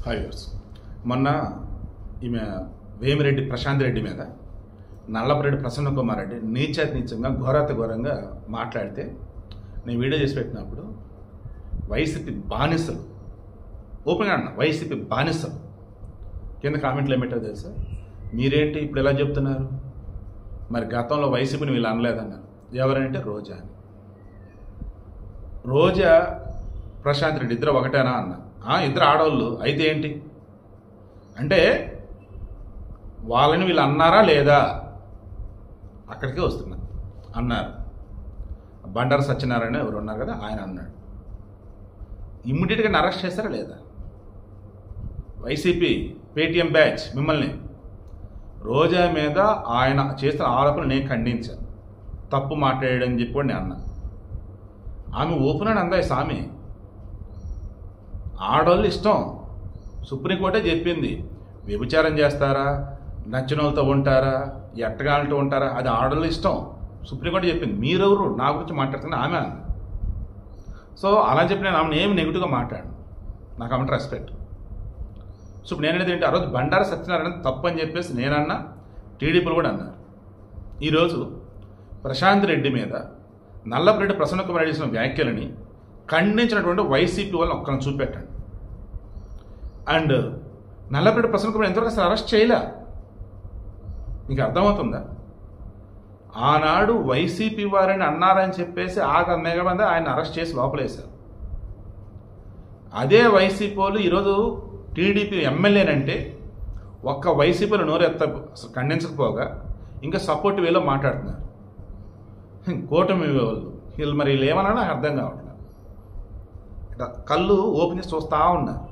5 years మొన్న ఈమె వేమిరెడ్డి ప్రశాంత్ రెడ్డి మీద నల్లపరెడ్డి ప్రసన్న కుమార్ రెడ్డి నీచంగా ఘోరంగా మాట్లాడితే నేను వీడియో చేసి పెట్టినప్పుడు వైసీపీ బానిసలు ఓపెన్గా అన్న వైసీపీ బానిసలు కింద కామెంట్లు ఏమిటో తెలుసా, మీరేంటి ఇప్పుడు ఎలా చెప్తున్నారు, మరి గతంలో వైసీపీని వీళ్ళు అనలేదన్నారు. ఎవరంటే రోజా అని. రోజా ప్రశాంత్ రెడ్డి ఇద్దరు ఒకటేనా అన్న. ఇద్దరు ఆడవాళ్ళు అయితే ఏంటి అంటే వాళ్ళని వీళ్ళు అన్నారా లేదా అక్కడికే వస్తున్నా అన్నారు. బండారు సత్యనారాయణ ఎవరు ఉన్నారు కదా, ఆయన అన్నాడు. ఇమ్మీడియట్గా అరెస్ట్ చేస్తారా లేదా? వైసీపీ పేటీఎం బ్యాచ్ మిమ్మల్ని రోజా మీద ఆయన చేస్తున్న ఆరోపణలు నేను ఖండించాను, తప్పు మాట్లాడాడని చెప్పి కూడా నేను అన్నా. ఆమె ఓపెన్ అని అందా స్వామి, ఆడవాళ్ళు ఇష్టం. సుప్రీంకోర్టే చెప్పింది, వ్యభిచారం చేస్తారా, నచ్చిన వాళ్ళతో ఉంటారా, ఎట్టగాలతో ఉంటారా, అది ఆడవాళ్ళు ఇష్టం. సుప్రీంకోర్టు చెప్పింది. మీరెవరు నా గురించి మాట్లాడుతున్నా ఆమె అంది. సో అలా చెప్పి నేను ఆమెను ఏమి నెగిటివ్గా మాట్లాడు, నాకు ఆమె రెస్పెక్ట్. సో ఇప్పుడు నేనేది ఏంటి, ఆ రోజు బండారు సత్యనారాయణ తప్పు అని చెప్పేసి నేనన్నా, టీడీపీలు కూడా అన్నారు. ఈరోజు ప్రశాంత్ రెడ్డి మీద నల్లపరెడ్డి ప్రసన్న కుమార్ రెడ్డి చేసిన వ్యాఖ్యలని ఖండించినటువంటి వైసీపీ వాళ్ళని ఒక్కరిని చూపెట్టండి. అండ్ నల్లపరెడ్డి ప్రసన్న కుమార్ ఎంతవరకు అసలు అరెస్ట్ చేయలే. మీకు అర్థమవుతుందా? ఆనాడు వైసీపీ వారిని అన్నారని చెప్పేసి మేఘమంది ఆయన అరెస్ట్ చేసి లోపలేశారు. అదే వైసీపీ వాళ్ళు ఈరోజు టీడీపీ ఎమ్మెల్యేనంటే ఒక్క వైసీపీలో ఖండించకపోగా ఇంకా సపోర్ట్ వేలో మాట్లాడుతున్నారు. కూటమి వాళ్ళు వీళ్ళు మరి వీళ్ళు ఏమన్నా నాకు అర్థం కావట్లేదు. కళ్ళు ఓపెన్ చేసి చూస్తూ ఉన్నారు,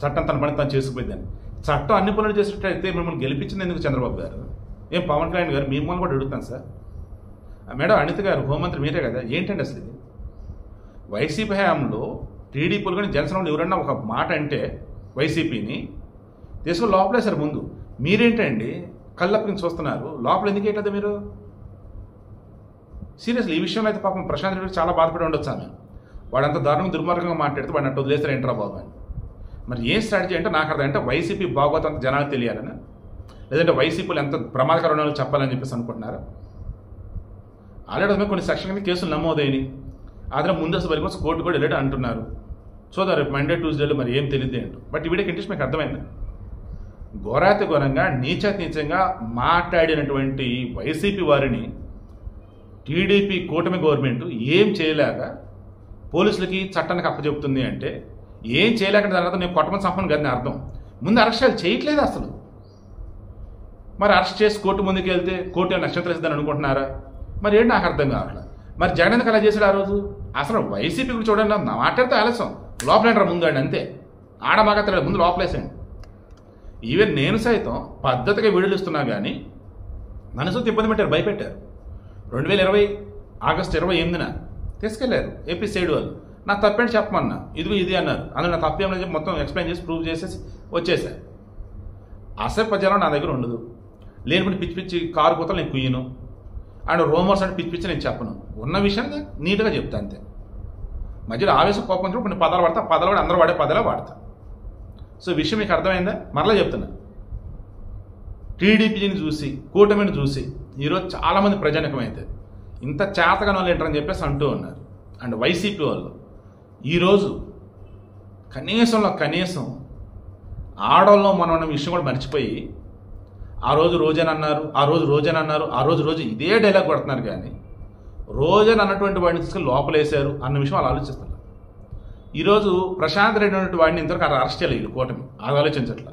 చట్టం తన పని తను చేసుకుపోయిందని. చట్టం అన్ని పనులు చేసినట్టయితే మిమ్మల్ని గెలిపించింది ఎందుకు చంద్రబాబు గారు? ఏం పవన్ కళ్యాణ్ గారు మిమ్మల్ని కూడా అడుగుతాను సార్. మేడం అనిత గారు హోంమంత్రి మీరే కదా, ఏంటండి అసలు ఇది? వైసీపీ హయాంలో టీడీపీలు కానీ జనసేనలు ఎవరన్నా ఒక మాట అంటే వైసీపీని తీసుకుని లోపలేశారు. ముందు మీరేంటండి కళ్ళప్పని చూస్తున్నారు, లోపల ఎందుకు ఏంటది మీరు? సీరియస్లీ ఈ విషయంలో అయితే పాపం ప్రశాంత్ రెడ్డి చాలా బాధపడి ఉండొచ్చు. ఆమె వాడంత దారుణంగా దుర్మార్గంగా మాట్లాడితే వాడిని అట్టు వదిలేస్తారు ఏంట్రా బాబు అని. మరి ఏం స్ట్రాటజీ అంటే నాకు అర్థం, అంటే వైసీపీ బాగోతం అంత జనాలకు తెలియాలని, లేదంటే వైసీపీలు ఎంత ప్రమాదకరమైన చెప్పాలని చెప్పేసి అనుకుంటున్నారా? ఆల్రెడీ కొన్ని సెక్షన్ కింద కేసులు నమోదైనవి, అదే ముందస్తు వరకు కోసం కోర్టు కూడా వెళ్ళడం అంటున్నారు. చూద్దాం రేపు మండే ట్యూస్డేలో మరి ఏం తెలియదు ఏంటో. బట్ ఈ వీడియోకి ఇంట్రెస్ట్ మీకు అర్థమైంది. ఘోరంగా నీచంగా మాట్లాడినటువంటి వైసీపీ వారిని టీడీపీ కూటమి గవర్నమెంట్ ఏం చేయలేక పోలీసులకి చట్టానికి అప్పచెప్తుంది అంటే, ఏం చేయలేక తర్వాత నేను కొట్టమని సంపన్న గదిని అర్థం. ముందు అరెస్టులు చేయట్లేదు అసలు. మరి అరెస్ట్ చేసి కోర్టు ముందుకు వెళ్తే కోర్టు ఏమైనా నక్షత్రసిద్దని అనుకుంటున్నారా? మరి ఏంటి నాకు అర్థం కావట్లేదు. మరి జగన్ ఎందుకు అలా చేశాడు ఆ రోజు? అసలు వైసీపీ కూడా చూడండి, మాట్లాడితే ఆలస్యం లోపలేంటారు ముందు అండి, అంతే. ఆడమాగత్తలేదు ముందు లోపలేసండి. ఈవెన్ నేను సైతం పద్ధతిగా వీడియోలు ఇస్తున్నా కానీ మనసు ఇబ్బంది పెట్టారు, భయపెట్టారు. 2020 ఆగస్టు 28న తీసుకెళ్లారు ఏపీ సైడ్ వాళ్ళు. నా తప్పేంటి చెప్పమన్నా, ఇదిగో ఇది అన్నారు. అందులో నా తప్పేమని చెప్పి మొత్తం ఎక్స్ప్లెయిన్ చేసి ప్రూవ్ చేసేసి వచ్చేసారు. అసలు నా దగ్గర ఉండదు. లేనిపోయి పిచ్చి పిచ్చి కారు కూతలు నేను కుయ్యను, అండ్ రోమర్స్ అంటే పిచ్చి పిచ్చి నేను చెప్పను. ఉన్న విషయాన్ని నీట్గా చెప్తా అంతే. మధ్యలో ఆవేశం కోపం కొన్ని పదాలు వాడతా, పదాలు కూడా అందరూ వాడే పదాలే వాడతా. సో విషయం మీకు అర్థమైందా? మరలా చెప్తున్నా, టీడీపీని చూసి కూటమిని చూసి ఈరోజు చాలామంది ప్రజానికమైతే ఇంత చేతగాని వాళ్ళు ఏంటని చెప్పేసి అంటూ ఉన్నారు. అండ్ వైసీపీ వాళ్ళు ఈరోజు కనీసం ఆడవాళ్ళలో మనం విషయం కూడా మర్చిపోయి ఆ రోజు రోజు ఇదే డైలాగ్ కొడుతున్నారు. కానీ రోజన్ అన్నటువంటి వాడిని తీసుకుని లోపలేశారు అన్న విషయం వాళ్ళు ఆలోచిస్తున్నారు. ఈరోజు ప్రశాంత్ రెడ్డి అన్నటువంటి వాడిని ఇంతవరకు అరెస్ట్ చేయలేదు కూటమి, అది ఆలోచించట్లా.